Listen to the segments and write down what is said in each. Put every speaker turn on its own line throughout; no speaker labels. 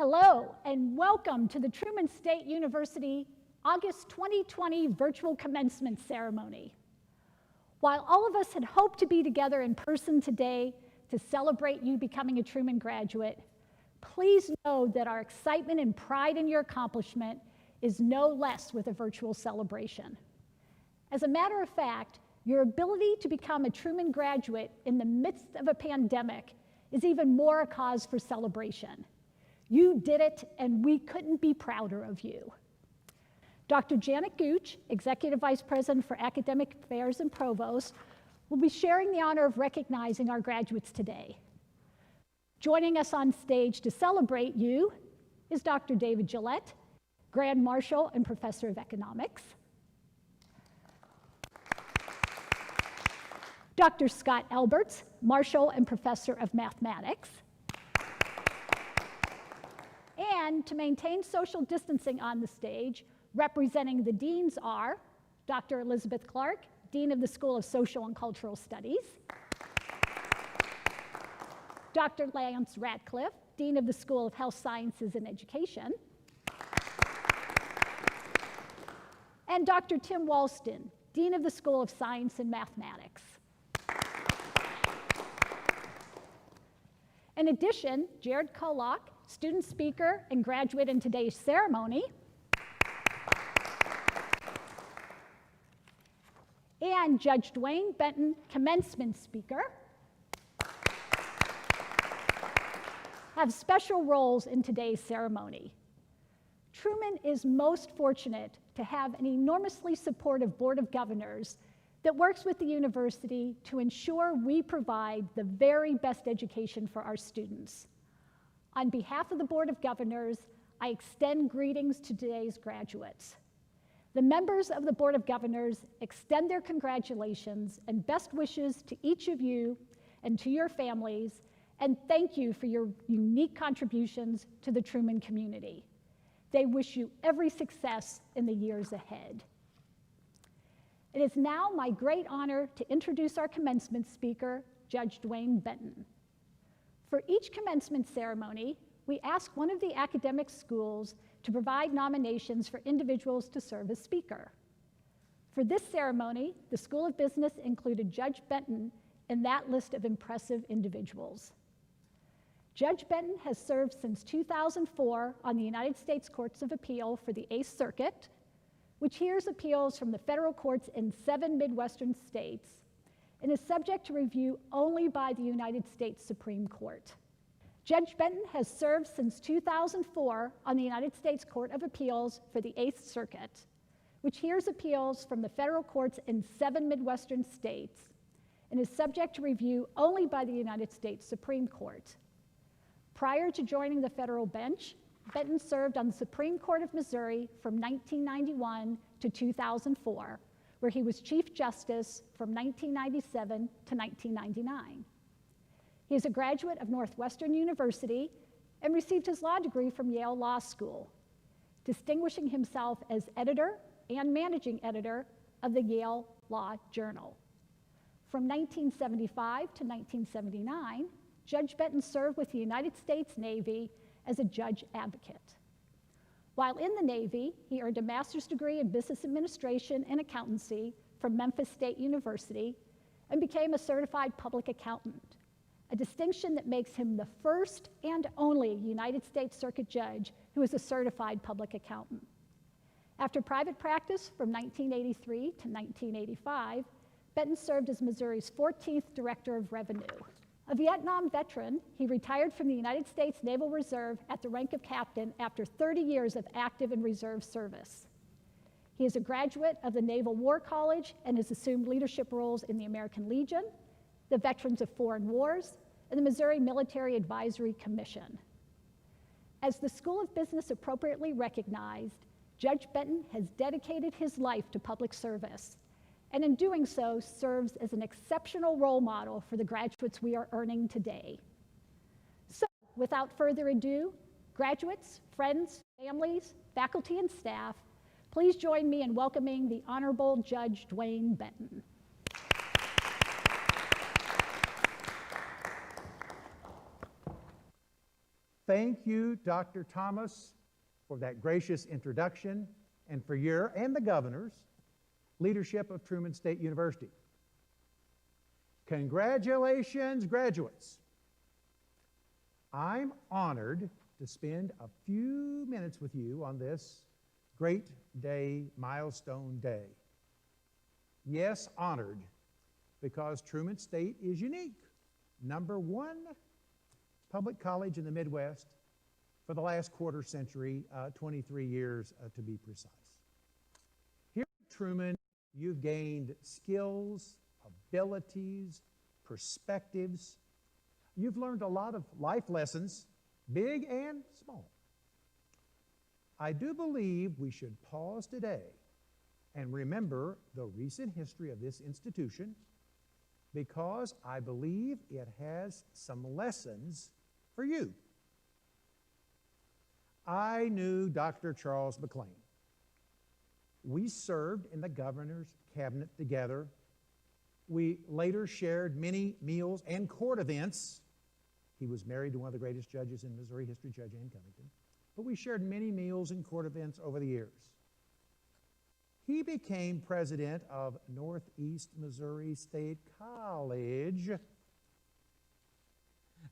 Hello, and welcome to the Truman State University August 2020 virtual commencement ceremony. While all of us had hoped to be together in person today to celebrate you becoming a Truman graduate, please know that our excitement and pride in your accomplishment is no less with a virtual celebration. As a matter of fact, your ability to become a Truman graduate in the midst of a pandemic is even more a cause for celebration. You did it, and we couldn't be prouder of you. Dr. Janet Gooch, Executive Vice President for Academic Affairs and Provost, will be sharing the honor of recognizing our graduates today. Joining us on stage to celebrate you is Dr. David Gillette, Grand Marshal and Professor of Economics. Dr. Scott Alberts, Marshal and Professor of Mathematics. And to maintain social distancing on the stage, representing the deans are Dr. Elizabeth Clark, Dean of the School of Social and Cultural Studies, Dr. Lance Ratcliffe, Dean of the School of Health Sciences and Education, and Dr. Tim Walston, Dean of the School of Science and Mathematics. In addition, Jared Kolock, student speaker and graduate in today's ceremony, and Judge Dwayne Benton, commencement speaker, have special roles in today's ceremony. Truman is most fortunate to have an enormously supportive Board of Governors that works with the university to ensure we provide the very best education for our students. On behalf of the Board of Governors, I extend greetings to today's graduates. The members of the Board of Governors extend their congratulations and best wishes to each of you and to your families, and thank you for your unique contributions to the Truman community. They wish you every success in the years ahead. It is now my great honor to introduce our commencement speaker, Judge Dwayne Benton. For each commencement ceremony, we ask one of the academic schools to provide nominations for individuals to serve as speaker. For this ceremony, the School of Business included Judge Benton in that list of impressive individuals. Judge Benton has served since 2004 on the United States Courts of Appeal for the Eighth Circuit, which hears appeals from the federal courts in 7 Midwestern states, and is subject to review only by the United States Supreme Court. Judge Benton has served since 2004 on the United States Court of Appeals for the Eighth Circuit, which hears appeals from the federal courts in 7 Midwestern states, and is subject to review only by the United States Supreme Court. Prior to joining the federal bench, Benton served on the Supreme Court of Missouri from 1991 to 2004, where he was Chief Justice from 1997 to 1999. He is a graduate of Northwestern University and received his law degree from Yale Law School, distinguishing himself as editor and managing editor of the Yale Law Journal. From 1975 to 1979, Judge Benton served with the United States Navy as a judge advocate. While in the Navy, he earned a master's degree in business administration and accountancy from Memphis State University and became a certified public accountant, a distinction that makes him the first and only United States Circuit judge who is a certified public accountant. After private practice from 1983 to 1985, Benton served as Missouri's 14th Director of Revenue. A Vietnam veteran, he retired from the United States Naval Reserve at the rank of captain after 30 years of active and reserve service. He is a graduate of the Naval War College and has assumed leadership roles in the American Legion, the Veterans of Foreign Wars, and the Missouri Military Advisory Commission. As the School of Business appropriately recognized, Judge Benton has dedicated his life to public service, and in doing so, serves as an exceptional role model for the graduates we are earning today. So, without further ado, graduates, friends, families, faculty, and staff, please join me in welcoming the Honorable Judge Dwayne Benton.
Thank you, Dr. Thomas, for that gracious introduction and for your and the governor's leadership of Truman State University. Congratulations, graduates. I'm honored to spend a few minutes with you on this great day, milestone day. Yes, honored, because Truman State is unique. #1 public college in the Midwest for the last quarter century, 23 years to be precise. Here at Truman, you've gained skills, abilities, perspectives. You've learned a lot of life lessons, big and small. I do believe we should pause today and remember the recent history of this institution, because I believe it has some lessons for you. I knew Dr. Charles McLean. We served in the governor's cabinet together. We later shared many meals and court events. He was married to one of the greatest judges in Missouri history, Judge Ann Covington. But we shared many meals and court events over the years. He became president of Northeast Missouri State College,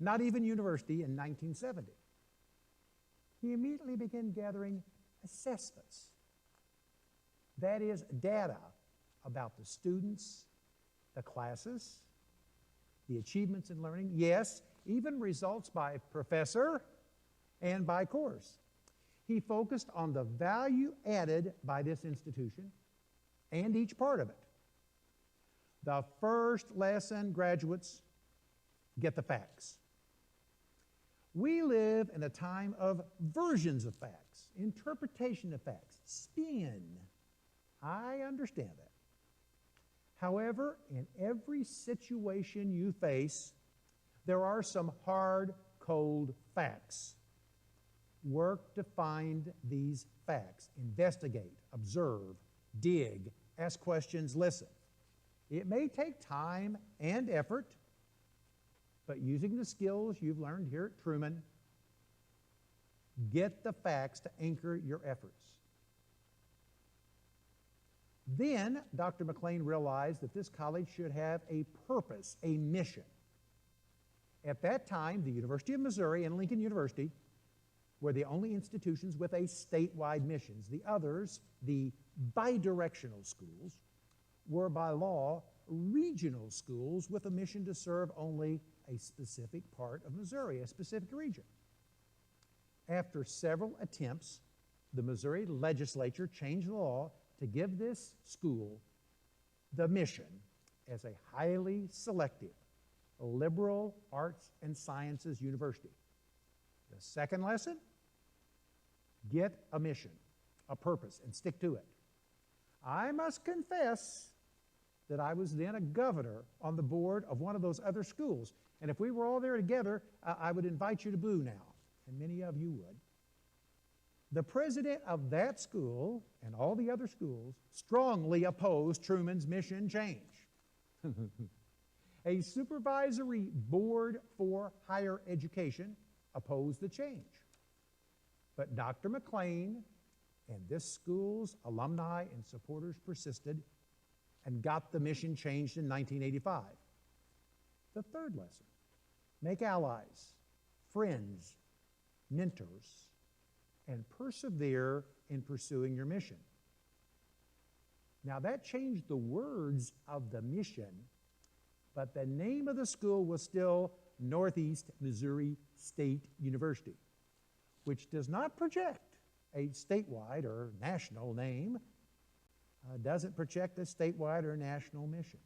not even university, in 1970. He immediately began gathering assessments. That is, data about the students, the classes, the achievements in learning, yes, even results by professor and by course. He focused on the value added by this institution and each part of it. The first lesson, graduates, get the facts. We live in a time of versions of facts, interpretation of facts, spin. I understand that. However, in every situation you face, there are some hard, cold facts. Work to find these facts. Investigate, observe, dig, ask questions, listen. It may take time and effort, but using the skills you've learned here at Truman, get the facts to anchor your efforts. Then Dr. McLean realized that this college should have a purpose, a mission. At that time, the University of Missouri and Lincoln University were the only institutions with a statewide missions. The others, the bidirectional schools, were by law regional schools with a mission to serve only a specific part of Missouri, a specific region. After several attempts, the Missouri legislature changed the law to give this school the mission as a highly selective liberal arts and sciences university. The second lesson, get a mission, a purpose, and stick to it. I must confess that I was then a governor on the board of one of those other schools. And if we were all there together, I would invite you to boo now, and many of you would. The president of that school and all the other schools strongly opposed Truman's mission change. A supervisory board for higher education opposed the change. But Dr. McLean and this school's alumni and supporters persisted and got the mission changed in 1985. The third lesson, make allies, friends, mentors, and persevere in pursuing your mission. Now that changed the words of the mission, but the name of the school was still Northeast Missouri State University, which does not project a statewide or national name, doesn't project a statewide or national mission.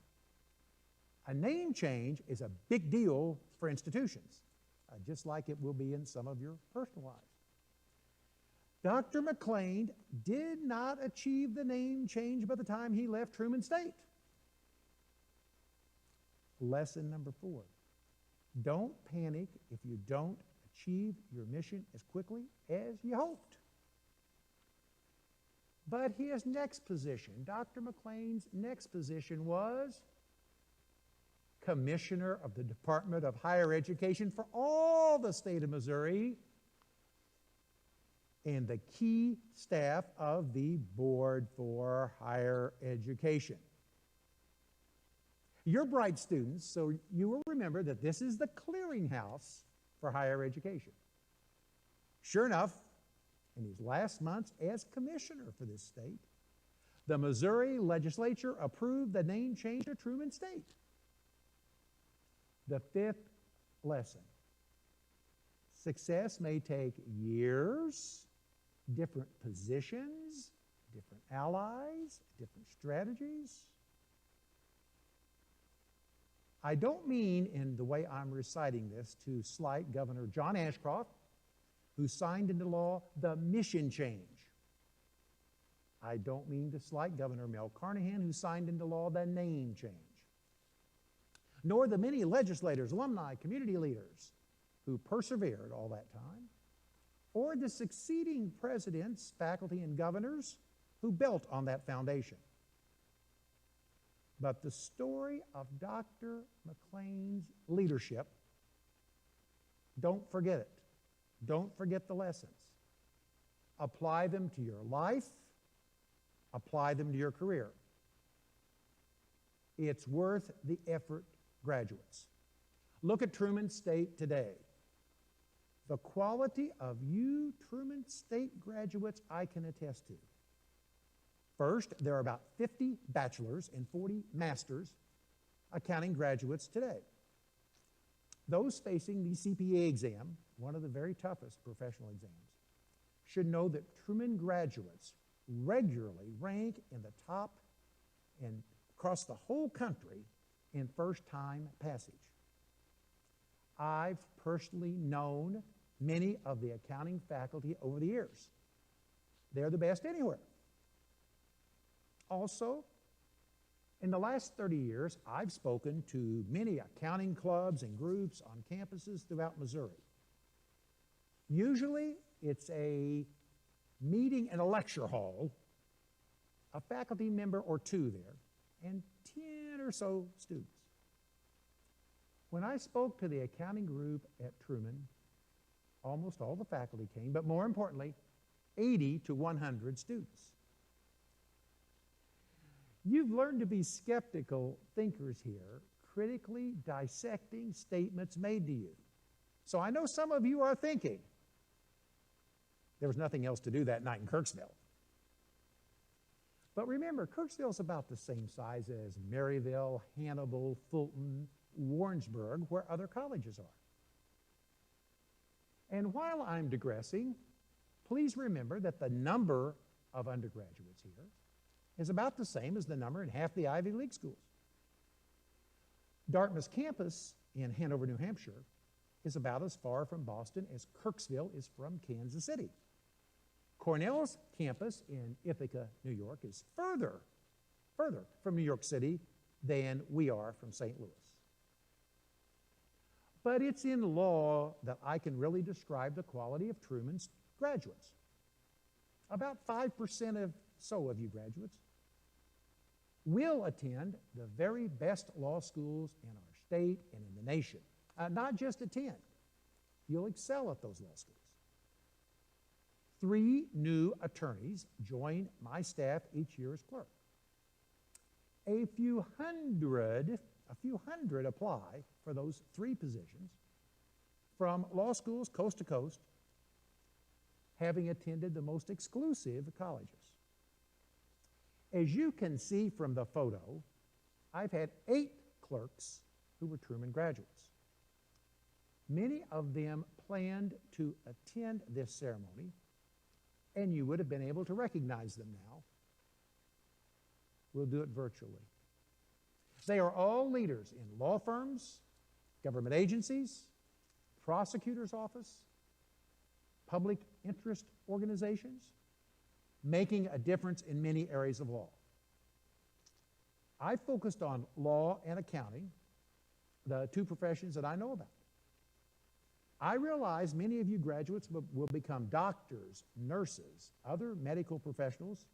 A name change is a big deal for institutions, just like it will be in some of your personal lives. Dr. McLean did not achieve the name change by the time he left Truman State. Lesson number 4, don't panic if you don't achieve your mission as quickly as you hoped. But his next position, Dr. McLean's next position was Commissioner of the Department of Higher Education for all the state of Missouri and the key staff of the Board for Higher Education. You're bright students, so you will remember that this is the clearinghouse for higher education. Sure enough, in his last months as commissioner for this state, the Missouri legislature approved the name change to Truman State. The fifth lesson: success may take years, different positions, different allies, different strategies. I don't mean, in the way I'm reciting this, to slight Governor John Ashcroft, who signed into law the mission change. I don't mean to slight Governor Mel Carnahan, who signed into law the name change. Nor the many legislators, alumni, community leaders who persevered all that time, or the succeeding presidents, faculty, and governors who built on that foundation. But the story of Dr. McLean's leadership, don't forget it. Don't forget the lessons. Apply them to your life. Apply them to your career. It's worth the effort, graduates. Look at Truman State today. The quality of you Truman State graduates I can attest to. First, there are about 50 bachelors and 40 masters accounting graduates today. Those facing the CPA exam, one of the very toughest professional exams, should know that Truman graduates regularly rank in the top and across the whole country in first-time passage. I've personally known many of the accounting faculty over the years. They're the best anywhere. Also, in the last 30 years, I've spoken to many accounting clubs and groups on campuses throughout Missouri. Usually, it's a meeting in a lecture hall, a faculty member or two there, and 10 or so students. When I spoke to the accounting group at Truman, almost all the faculty came, but more importantly, 80 to 100 students. You've learned to be skeptical thinkers here, critically dissecting statements made to you. So I know some of you are thinking, there was nothing else to do that night in Kirksville. But remember, Kirksville's about the same size as Maryville, Hannibal, Fulton, Warrensburg, where other colleges are. And while I'm digressing, please remember that the number of undergraduates here is about the same as the number in half the Ivy League schools. Dartmouth's campus in Hanover, New Hampshire, is about as far from Boston as Kirksville is from Kansas City. Cornell's campus in Ithaca, New York, is further from New York City than we are from St. Louis. But it's in law that I can really describe the quality of Truman's graduates. About 5% of you graduates will attend the very best law schools in our state and in the nation. Not just attend, you'll excel at those law schools. 3 new attorneys join my staff each year as clerk. A few hundred apply for those 3 positions from law schools coast to coast, having attended the most exclusive colleges. As you can see from the photo, I've had 8 clerks who were Truman graduates. Many of them planned to attend this ceremony, and you would have been able to recognize them now. We'll do it virtually. They are all leaders in law firms, government agencies, prosecutor's office, public interest organizations, making a difference in many areas of law. I focused on law and accounting, the 2 professions that I know about. I realize many of you graduates will become doctors, nurses, other medical professionals.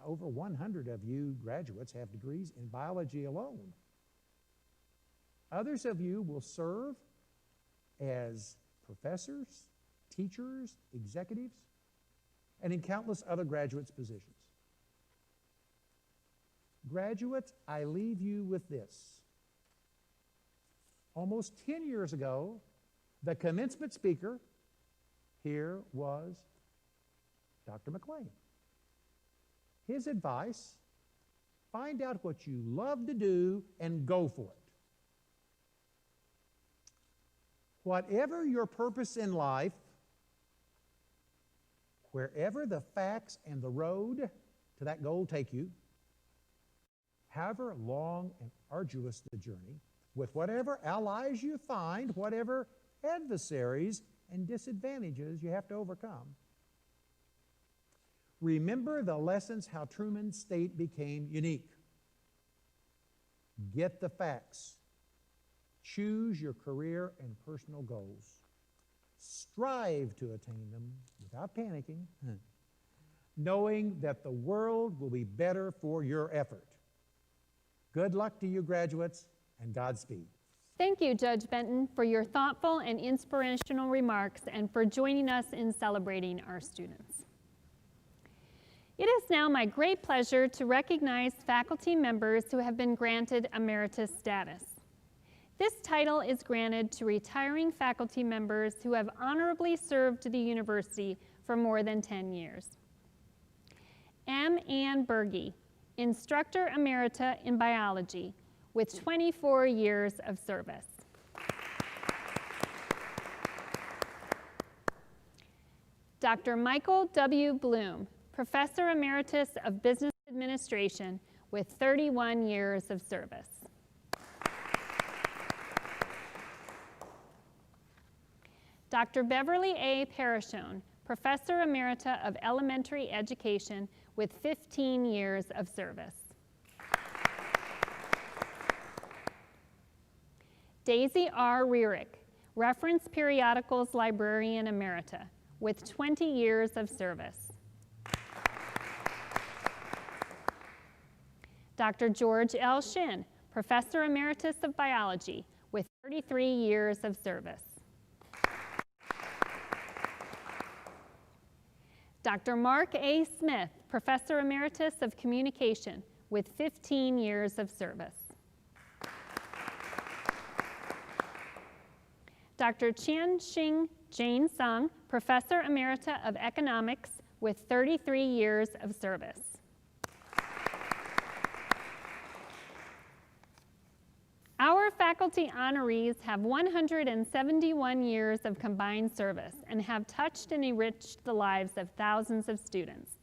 Over 100 of you graduates have degrees in biology alone. Others of you will serve as professors, teachers, executives, and in countless other graduates' positions. Graduates, I leave you with this. Almost 10 years ago, the commencement speaker here was Dr. McLean. His advice, find out what you love to do and go for it. Whatever your purpose in life, wherever the facts and the road to that goal take you, however long and arduous the journey, with whatever allies you find, whatever adversaries and disadvantages you have to overcome, remember the lessons how Truman State became unique. Get the facts. Choose your career and personal goals. Strive to attain them without panicking, knowing that the world will be better for your effort. Good luck to you, graduates, and Godspeed.
Thank you, Judge Benton, for your thoughtful and inspirational remarks and for joining us in celebrating our students. It is now my great pleasure to recognize faculty members who have been granted emeritus status. This title is granted to retiring faculty members who have honorably served the university for more than 10 years. M. Ann Berge, Instructor Emerita in Biology, with 24 years of service. Dr. Michael W. Bloom, Professor Emeritus of Business Administration, with 31 years of service. Dr. Beverly A. Parashone, Professor Emerita of Elementary Education, with 15 years of service. Daisy R. Rierick, Reference Periodicals Librarian Emerita, with 20 years of service. Dr. George L. Shin, Professor Emeritus of Biology, with 33 years of service. Dr. Mark A. Smith, Professor Emeritus of Communication, with 15 years of service. Dr. Chien-Shing Jane Sung, Professor Emerita of Economics, with 33 years of service. Our faculty honorees have 171 years of combined service and have touched and enriched the lives of thousands of students.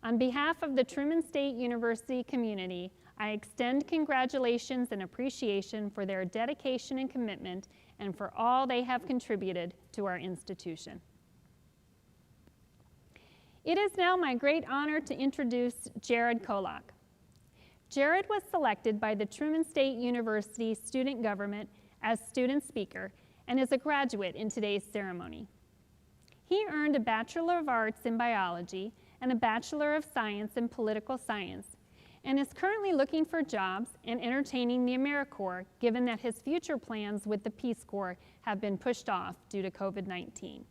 On behalf of the Truman State University community, I extend congratulations and appreciation for their dedication and commitment and for all they have contributed to our institution. It is now my great honor to introduce Jared Kolak. Jared was selected by the Truman State University Student Government as student speaker and is a graduate in today's ceremony. He earned a Bachelor of Arts in Biology and a Bachelor of Science in Political Science and is currently looking for jobs and entertaining the AmeriCorps, given that his future plans with the Peace Corps have been pushed off due to COVID-19.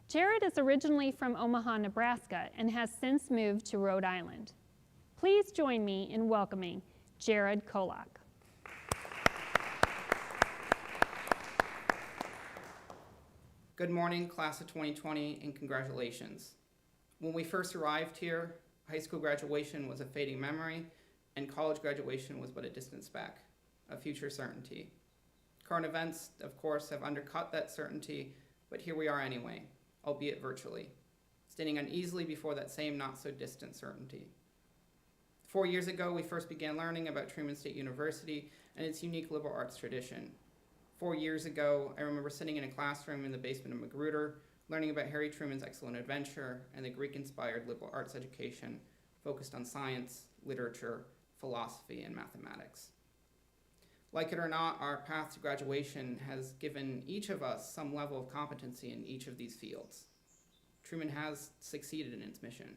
Jared is originally from Omaha, Nebraska, and has since moved to Rhode Island. Please join me in welcoming Jared Kolak.
Good morning, class of 2020, and congratulations. When we first arrived here, high school graduation was a fading memory, and college graduation was but a distance back, a future certainty. Current events, of course, have undercut that certainty, but here we are anyway, albeit virtually, standing uneasily before that same not-so-distant certainty. 4 years ago, we first began learning about Truman State University and its unique liberal arts tradition. 4 years ago, I remember sitting in a classroom in the basement of Magruder, learning about Harry Truman's excellent adventure and the Greek-inspired liberal arts education focused on science, literature, philosophy, and mathematics. Like it or not, our path to graduation has given each of us some level of competency in each of these fields. Truman has succeeded in its mission.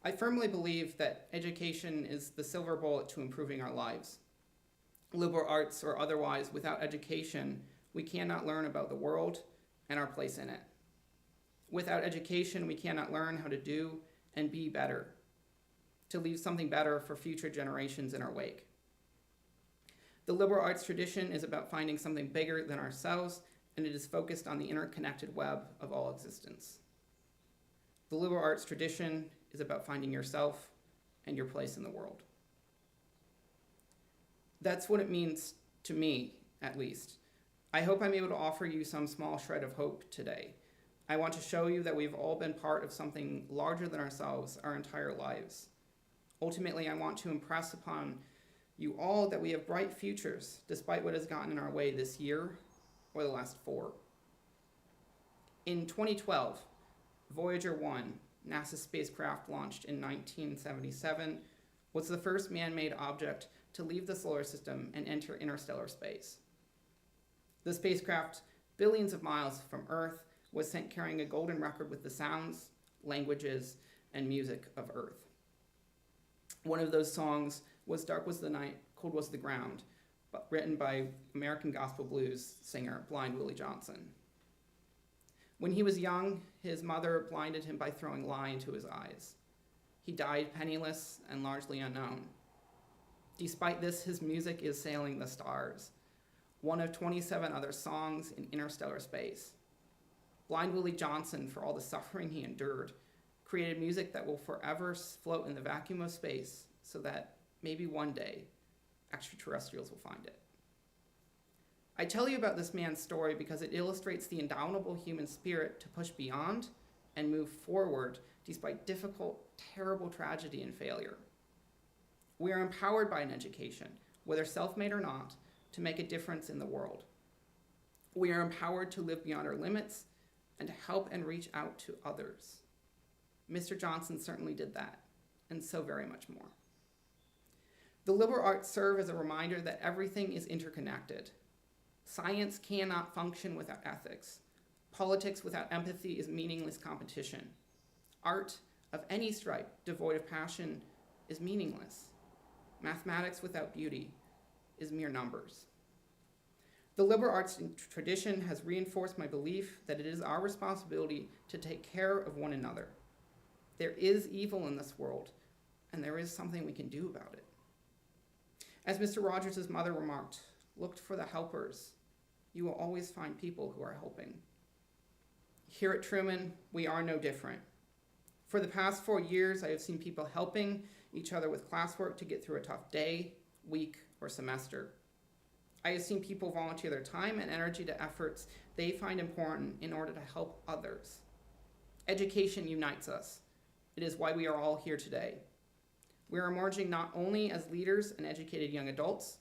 I firmly believe that education is the silver bullet to improving our lives. Liberal arts or otherwise, without education, we cannot learn about the world and our place in it. Without education, we cannot learn how to do and be better, to leave something better for future generations in our wake. The liberal arts tradition is about finding something bigger than ourselves, and it is focused on the interconnected web of all existence. The liberal arts tradition is about finding yourself and your place in the world. That's what it means to me, at least. I hope I'm able to offer you some small shred of hope today. I want to show you that we've all been part of something larger than ourselves our entire lives. Ultimately, I want to impress upon you all that we have bright futures, despite what has gotten in our way this year or the last 4. In 2012, Voyager 1, NASA's spacecraft launched in 1977, was the first man-made object to leave the solar system and enter interstellar space. The spacecraft, billions of miles from Earth, was sent carrying a golden record with the sounds, languages, and music of Earth. One of those songs was Dark Was the Night, Cold Was the Ground, written by American gospel blues singer Blind Willie Johnson. When he was young, his mother blinded him by throwing lye into his eyes. He died penniless and largely unknown. Despite this, his music is sailing the stars, one of 27 other songs in interstellar space. Blind Willie Johnson, for all the suffering he endured, created music that will forever float in the vacuum of space so that maybe one day extraterrestrials will find it. I tell you about this man's story because it illustrates the indomitable human spirit to push beyond and move forward despite difficult, terrible tragedy and failure. We are empowered by an education, whether self-made or not, to make a difference in the world. We are empowered to live beyond our limits and to help and reach out to others. Mr. Johnson certainly did that, and so very much more. The liberal arts serve as a reminder that everything is interconnected. Science cannot function without ethics. Politics without empathy is meaningless competition. Art of any stripe, devoid of passion, is meaningless. Mathematics without beauty is mere numbers. The liberal arts tradition has reinforced my belief that it is our responsibility to take care of one another. There is evil in this world, and there is something we can do about it. As Mr. Rogers' mother remarked, look for the helpers. You will always find people who are helping. Here at Truman, we are no different. For the past 4 years, I have seen people helping each other with classwork to get through a tough day, week, or semester. I have seen people volunteer their time and energy to efforts they find important in order to help others. Education unites us. It is why we are all here today. We are emerging not only as leaders and educated young adults,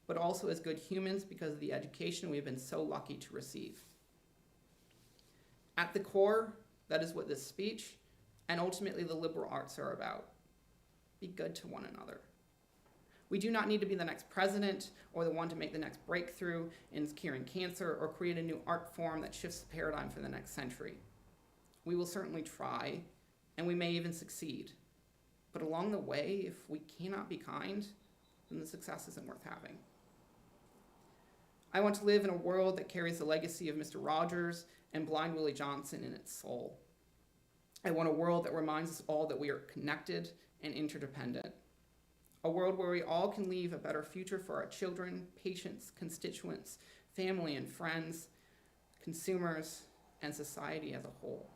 but also as good humans because of the education we have been so lucky to receive. At the core, that is what this speech and ultimately the liberal arts are about. Be good to one another. We do not need to be the next president or the one to make the next breakthrough in curing cancer or create a new art form that shifts the paradigm for the next century. We will certainly try, and we may even succeed. But along the way, if we cannot be kind, then the success isn't worth having. I want to live in a world that carries the legacy of Mr. Rogers and Blind Willie Johnson in its soul. I want a world that reminds us all that we are connected and interdependent. A world where we all can leave a better future for our children, patients, constituents, family and friends, consumers, and society as a whole.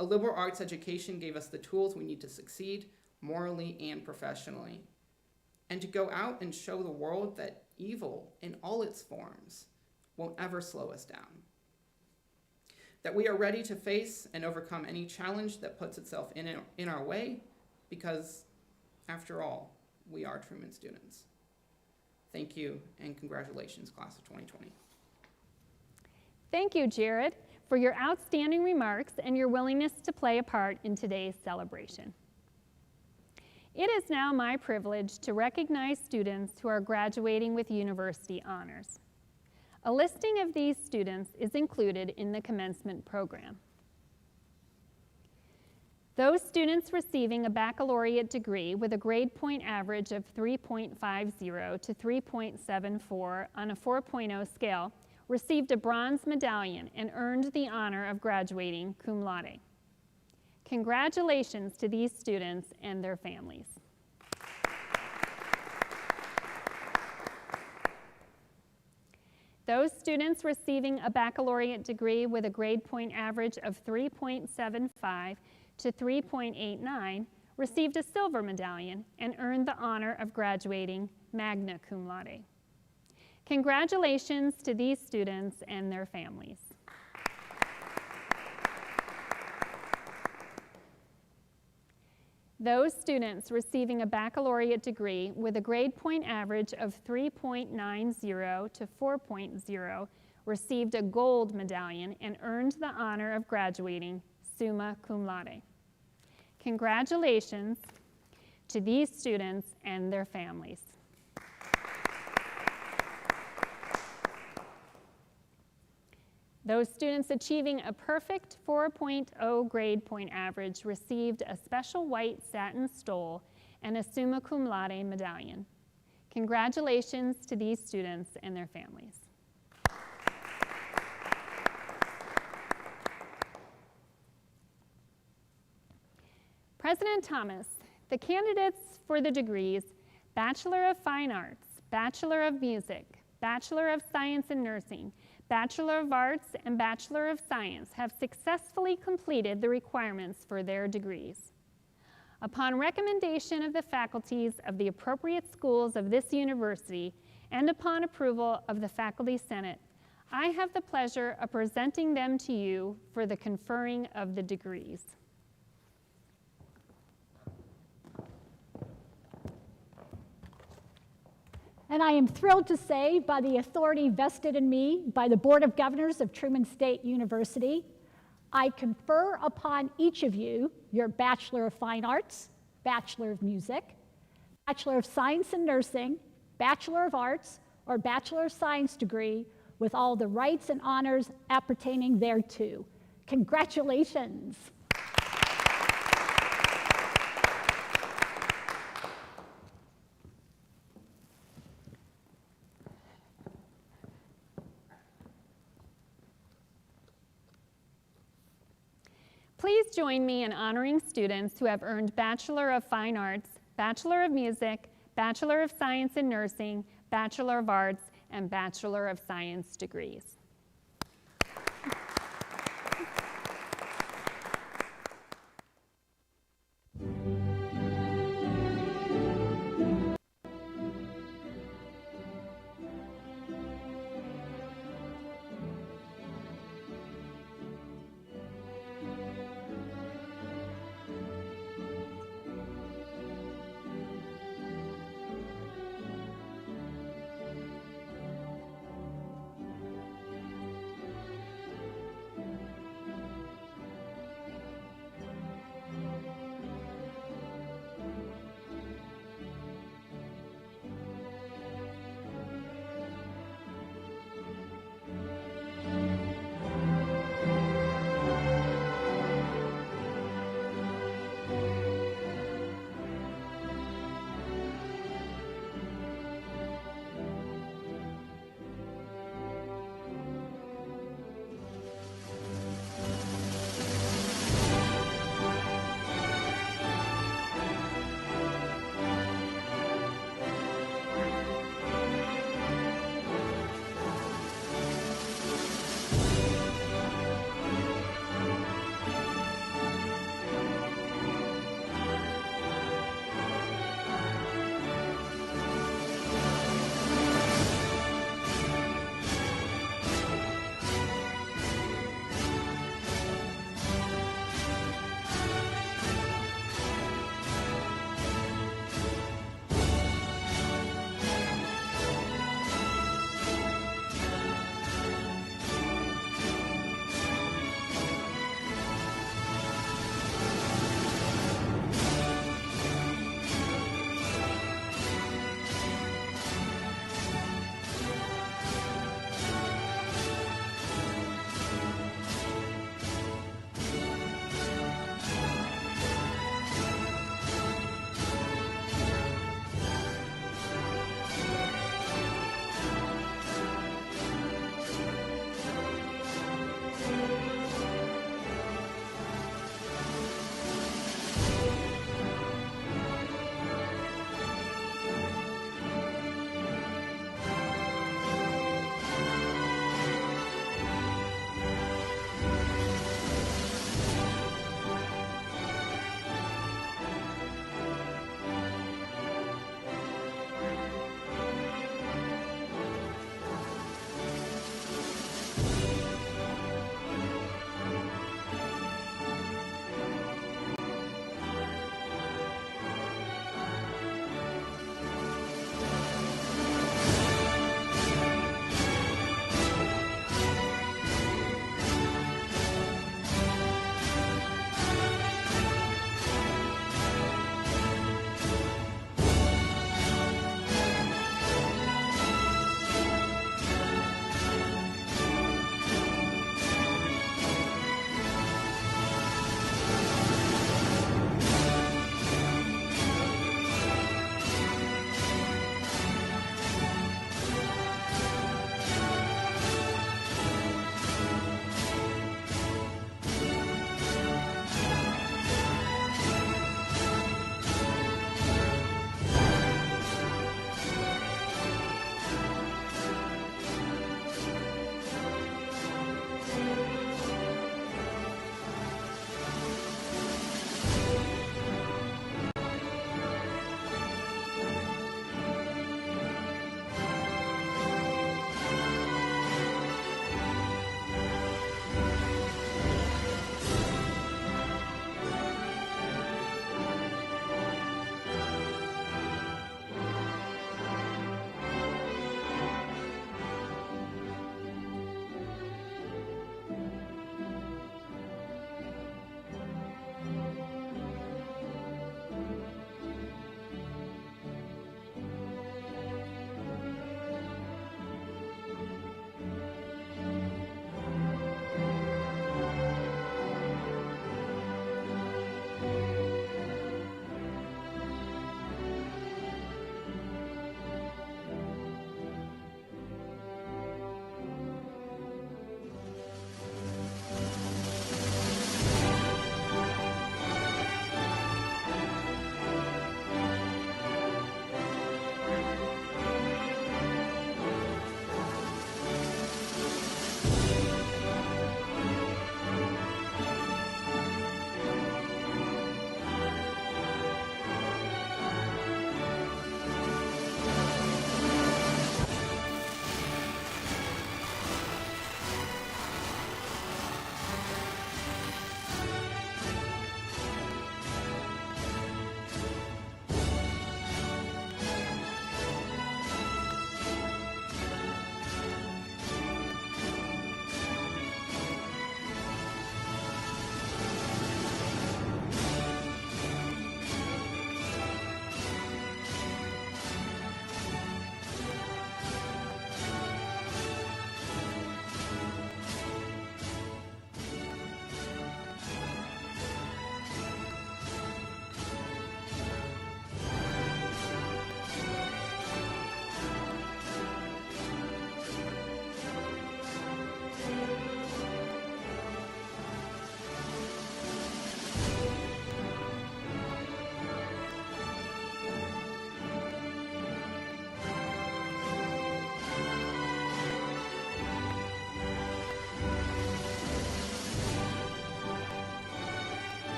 A liberal arts education gave us the tools we need to succeed morally and professionally, and to go out and show the world that evil in all its forms won't ever slow us down. That we are ready to face and overcome any challenge that puts itself in our way, because after all, we are Truman students. Thank you, and congratulations, class of 2020.
Thank you, Jared, for your outstanding remarks and your willingness to play a part in today's celebration. It is now my privilege to recognize students who are graduating with university honors. A listing of these students is included in the commencement program. Those students receiving a baccalaureate degree with a grade point average of 3.50 to 3.74 on a 4.0 scale received a bronze medallion and earned the honor of graduating cum laude. Congratulations to these students and their families. Those students receiving a baccalaureate degree with a grade point average of 3.75 to 3.89 received a silver medallion and earned the honor of graduating magna cum laude. Congratulations to these students and their families. Those students receiving a baccalaureate degree with a grade point average of 3.90 to 4.0 received a gold medallion and earned the honor of graduating summa cum laude. Congratulations to these students and their families. Those students achieving a perfect 4.0 grade point average received a special white satin stole and a summa cum laude medallion. Congratulations to these students and their families. President Thomas, the candidates for the degrees Bachelor of Fine Arts, Bachelor of Music, Bachelor of Science in Nursing, Bachelor of Arts, and Bachelor of Science have successfully completed the requirements for their degrees. Upon recommendation of the faculties of the appropriate schools of this university and upon approval of the Faculty Senate, I have the pleasure of presenting them to you for the conferring of the degrees.
And I am thrilled to say, by the authority vested in me by the Board of Governors of Truman State University, I confer upon each of you your Bachelor of Fine Arts, Bachelor of Music, Bachelor of Science in Nursing, Bachelor of Arts, or Bachelor of Science degree with all the rights and honors appertaining thereto. Congratulations.
Please join me in honoring students who have earned Bachelor of Fine Arts, Bachelor of Music, Bachelor of Science in Nursing, Bachelor of Arts, and Bachelor of Science degrees.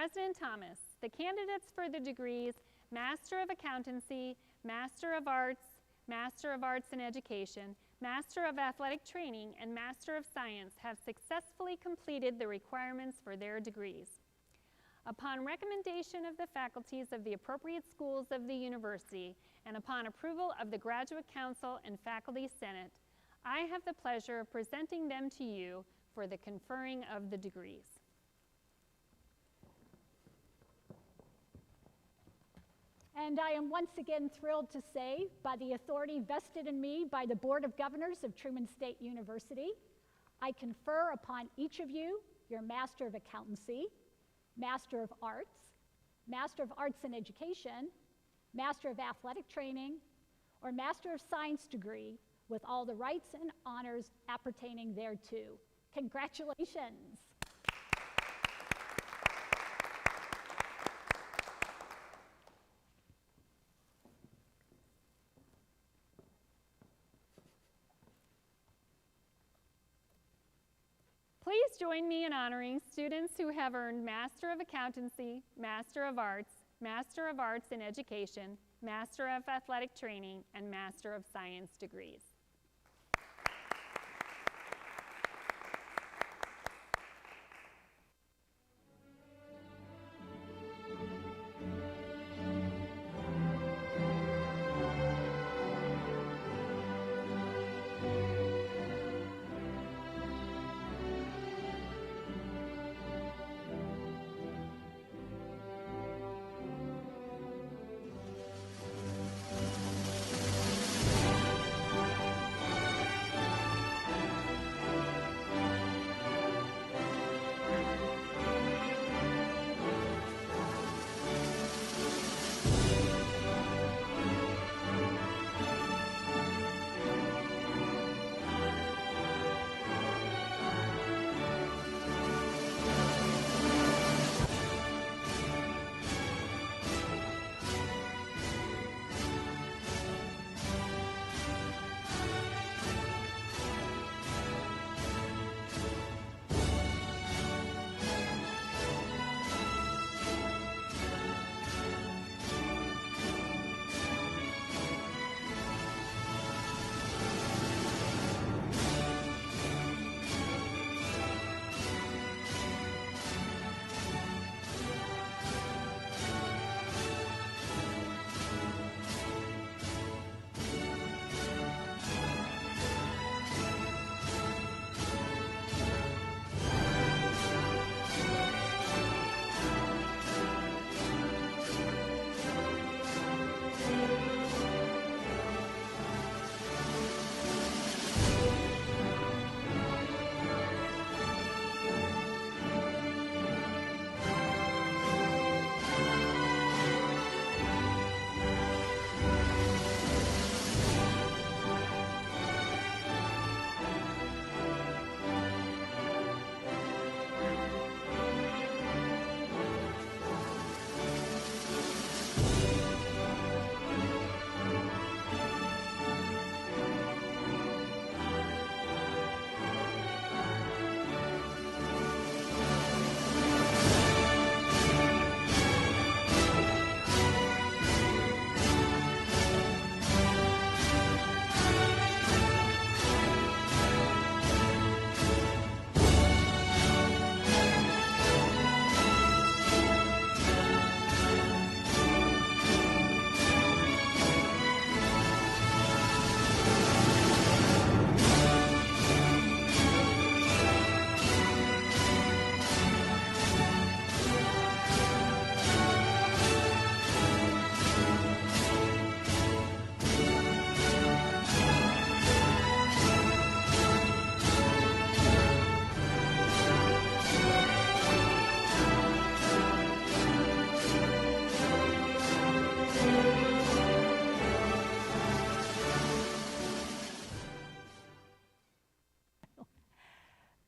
President Thomas, the candidates for the degrees Master of Accountancy, Master of Arts in Education, Master of Athletic Training, and Master of Science have successfully completed the requirements for their degrees. Upon recommendation of the faculties of the appropriate schools of the university and upon approval of the Graduate Council and Faculty Senate, I have the pleasure of presenting them to you for the conferring of the degrees.
And I am once again thrilled to say, by the authority vested in me by the Board of Governors of Truman State University, I confer upon each of you your Master of Accountancy, Master of Arts in Education, Master of Athletic Training, or Master of Science degree with all the rights and honors appertaining thereto. Congratulations.
Please join me in honoring students who have earned Master of Accountancy, Master of Arts in Education, Master of Athletic Training, and Master of Science degrees.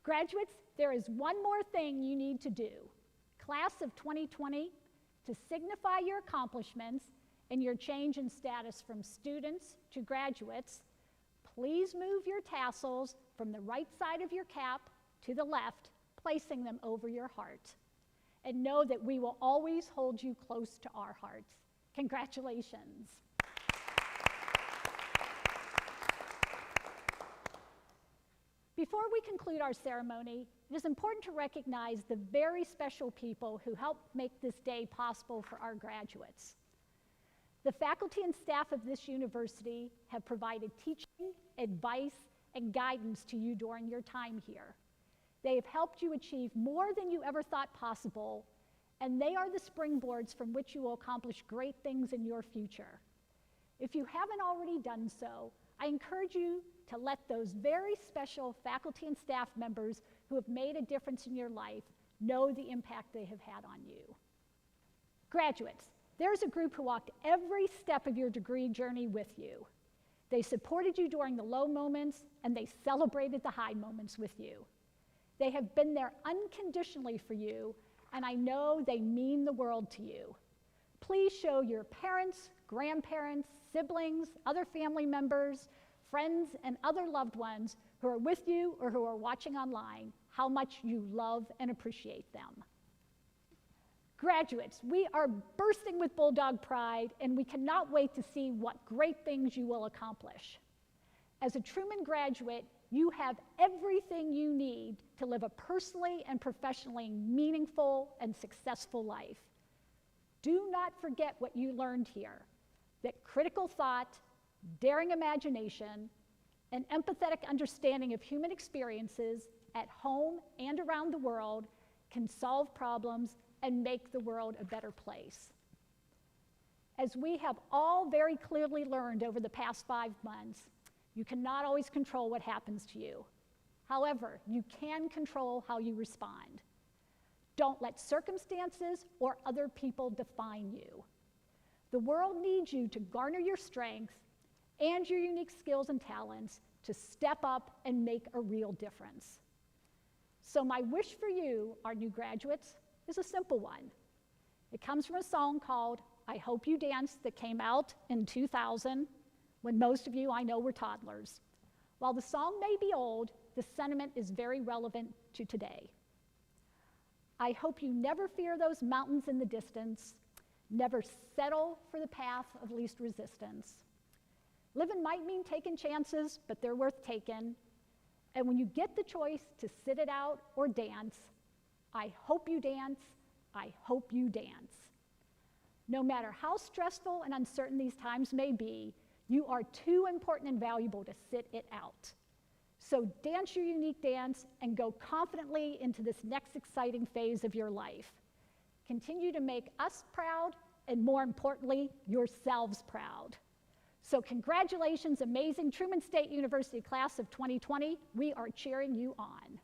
Graduates, there is one more thing you need to do. Class of 2020, to signify your accomplishments and your change in status from students to graduates, please move your tassels from the right side of your cap to the left, placing them over your heart. and know that we will always hold you close to our hearts. Congratulations. Before we conclude our ceremony, it is important to recognize the very special people who helped make this day possible for our graduates. The faculty and staff of this university have provided teaching, advice, and guidance to you during your time here. They have helped you achieve more than you ever thought possible, and they are the springboards from which you will accomplish great things in your future. If you haven't already done so, I encourage you to let those very special faculty and staff members who have made a difference in your life know the impact they have had on you. Graduates, there's a group who walked every step of your degree journey with you. They supported you during the low moments, and they celebrated the high moments with you. They have been there unconditionally for you, and I know they mean the world to you. Please show your parents, grandparents, siblings, other family members, friends, and other loved ones who are with you or who are watching online how much you love and appreciate them. Graduates, we are bursting with Bulldog pride, and we cannot wait to see what great things you will accomplish. As a Truman graduate, you have everything you need to live a personally and professionally meaningful and successful life. Do not forget what you learned here, that critical thought, daring imagination, and empathetic understanding of human experiences at home and around the world can solve problems and make the world a better place. As we have all very clearly learned over the past 5 months, you cannot always control what happens to you. However, you can control how you respond. Don't let circumstances or other people define you. The world needs you to garner your strength and your unique skills and talents to step up and make a real difference. So my wish for you, our new graduates, is a simple one. It comes from a song called I Hope You Dance that came out in 2000, when most of you I know were toddlers. While the song may be old, the sentiment is very relevant to today. I hope you never fear those mountains in the distance, never settle for the path of least resistance. Living might mean taking chances, but they're worth taking. And when you get the choice to sit it out or dance, I hope you dance, I hope you dance. No matter how stressful and uncertain these times may be, you are too important and valuable to sit it out. So dance your unique dance and go confidently into this next exciting phase of your life. Continue to make us proud, and more importantly, yourselves proud. So congratulations, amazing Truman State University class of 2020. We are cheering you on.